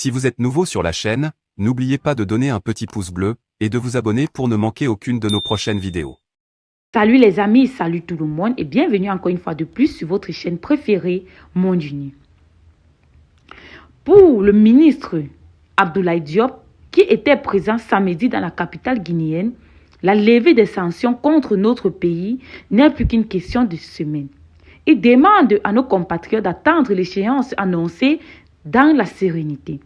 Si vous êtes nouveau sur la chaîne, n'oubliez pas de donner un petit pouce bleu et de vous abonner pour ne manquer aucune de nos prochaines vidéos. Salut les amis, salut tout le monde et bienvenue encore une fois de plus sur votre chaîne préférée, Monde Uni. Pour le ministre Abdoulaye Diop, qui était présent samedi dans la capitale guinéenne, la levée des sanctions contre notre pays n'est plus qu'une question de semaine. Il demande à nos compatriotes d'attendre l'échéance annoncée dans la sérénité.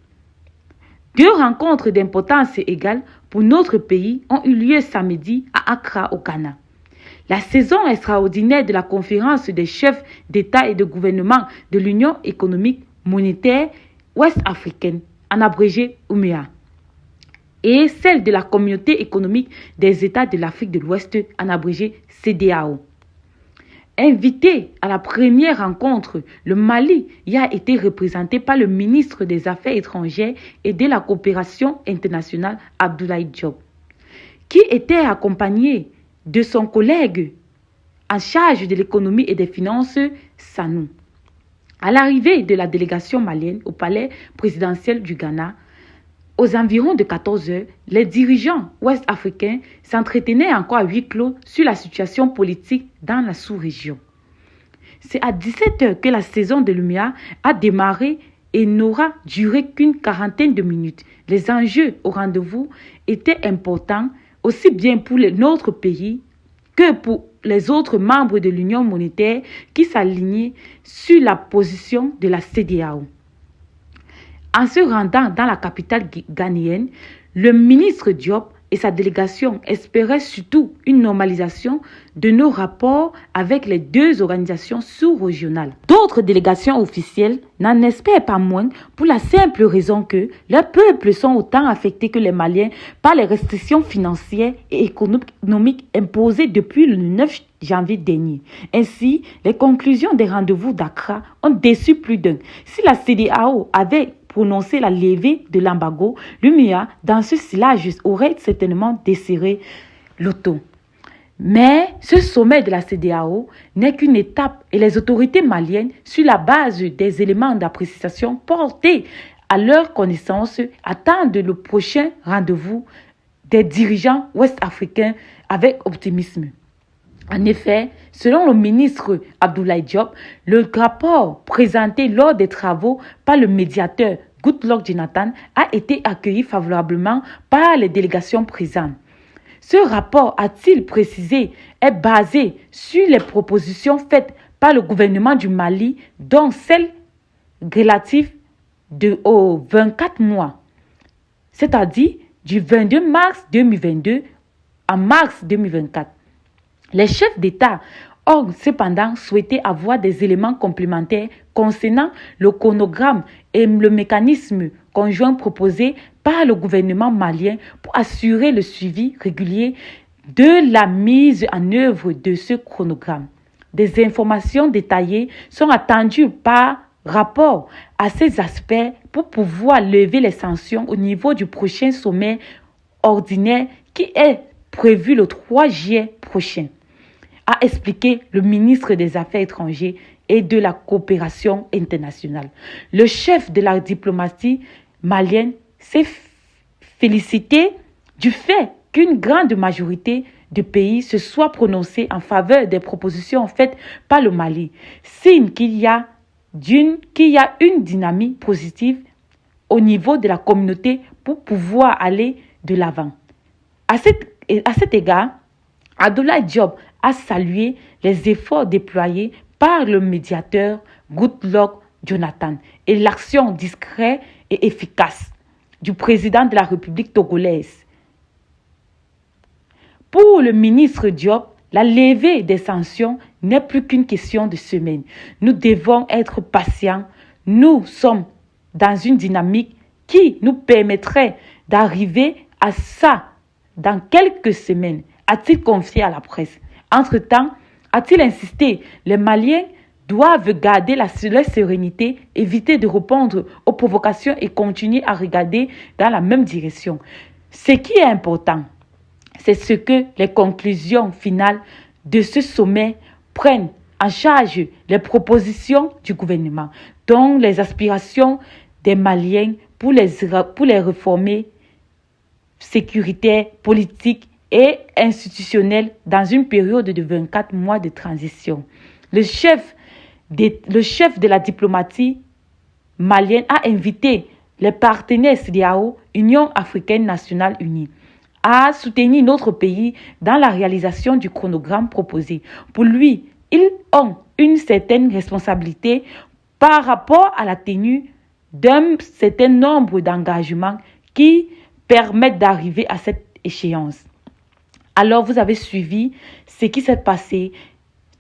Deux rencontres d'importance égale pour notre pays ont eu lieu samedi à Accra au Ghana. La saison extraordinaire de la conférence des chefs d'État et de gouvernement de l'Union économique monétaire ouest-africaine, en abrégé UMEA, et celle de la communauté économique des États de l'Afrique de l'Ouest, en abrégé CEDEAO. Invité à la première rencontre, le Mali y a été représenté par le ministre des Affaires étrangères et de la coopération internationale Abdoulaye Diop, qui était accompagné de son collègue en charge de l'économie et des finances, Sanou. À l'arrivée de la délégation malienne au palais présidentiel du Ghana, aux environs de 14 heures, les dirigeants ouest-africains s'entretenaient encore à huis clos sur la situation politique dans la sous-région. C'est à 17 heures que la saison de l'UMEA a démarré et n'aura duré qu'une quarantaine de minutes. Les enjeux au rendez-vous étaient importants, aussi bien pour notre pays que pour les autres membres de l'Union monétaire qui s'alignaient sur la position de la CEDEAO. En se rendant dans la capitale ghanéenne, le ministre Diop et sa délégation espéraient surtout une normalisation de nos rapports avec les deux organisations sous-régionales. D'autres délégations officielles n'en espèrent pas moins pour la simple raison que leurs peuples sont autant affectés que les Maliens par les restrictions financières et économiques imposées depuis le 9 janvier dernier. Ainsi, les conclusions des rendez-vous d'Accra ont déçu plus d'un. Si la CEDEAO avait prononcé la levée de l'embargo, l'UMEA, dans ce sillage, aurait certainement desserré l'auto. Mais ce sommet de la CEDEAO n'est qu'une étape et les autorités maliennes, sur la base des éléments d'appréciation portés à leur connaissance, attendent le prochain rendez-vous des dirigeants ouest-africains avec optimisme. En effet, selon le ministre Abdoulaye Diop, le rapport présenté lors des travaux par le médiateur Goodluck Jonathan a été accueilli favorablement par les délégations présentes. Ce rapport, a-t-il précisé, est basé sur les propositions faites par le gouvernement du Mali, dont celle relative aux 24 mois, c'est-à-dire du 22 mars 2022 à mars 2024. Les chefs d'État ont cependant souhaité avoir des éléments complémentaires concernant le chronogramme et le mécanisme conjoint proposé par le gouvernement malien pour assurer le suivi régulier de la mise en œuvre de ce chronogramme. Des informations détaillées sont attendues par rapport à ces aspects pour pouvoir lever les sanctions au niveau du prochain sommet ordinaire qui est prévu le 3 juillet prochain, a expliqué le ministre des Affaires étrangères et de la coopération internationale. Le chef de la diplomatie malienne s'est félicité du fait qu'une grande majorité de pays se soit prononcée en faveur des propositions faites par le Mali, signe qu'il y a une dynamique positive au niveau de la communauté pour pouvoir aller de l'avant. À cet égard, Abdoulaye Diop a salué les efforts déployés par le médiateur Goodluck Jonathan et l'action discrète et efficace du président de la République togolaise. Pour le ministre Diop, la levée des sanctions n'est plus qu'une question de semaine. Nous devons être patients. Nous sommes dans une dynamique qui nous permettrait d'arriver à ça dans quelques semaines, a-t-il confié à la presse. Entre-temps, a-t-il insisté, les Maliens doivent garder leur sérénité, éviter de répondre aux provocations et continuer à regarder dans la même direction. Ce qui est important, c'est ce que les conclusions finales de ce sommet prennent en charge les propositions du gouvernement, dont les aspirations des Maliens pour les réformer sécuritaires, politiques et institutionnels dans une période de 24 mois de transition. Le chef de la diplomatie malienne a invité les partenaires CEDEAO, Union africaine nationale unie, à soutenir notre pays dans la réalisation du chronogramme proposé. Pour lui, ils ont une certaine responsabilité par rapport à la tenue d'un certain nombre d'engagements qui permettent d'arriver à cette échéance. Alors, vous avez suivi ce qui s'est passé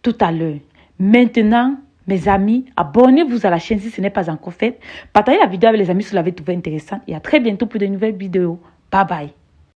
tout à l'heure. Maintenant, mes amis, abonnez-vous à la chaîne si ce n'est pas encore fait. Partagez la vidéo avec les amis si vous l'avez trouvé intéressante. Et à très bientôt pour de nouvelles vidéos. Bye bye.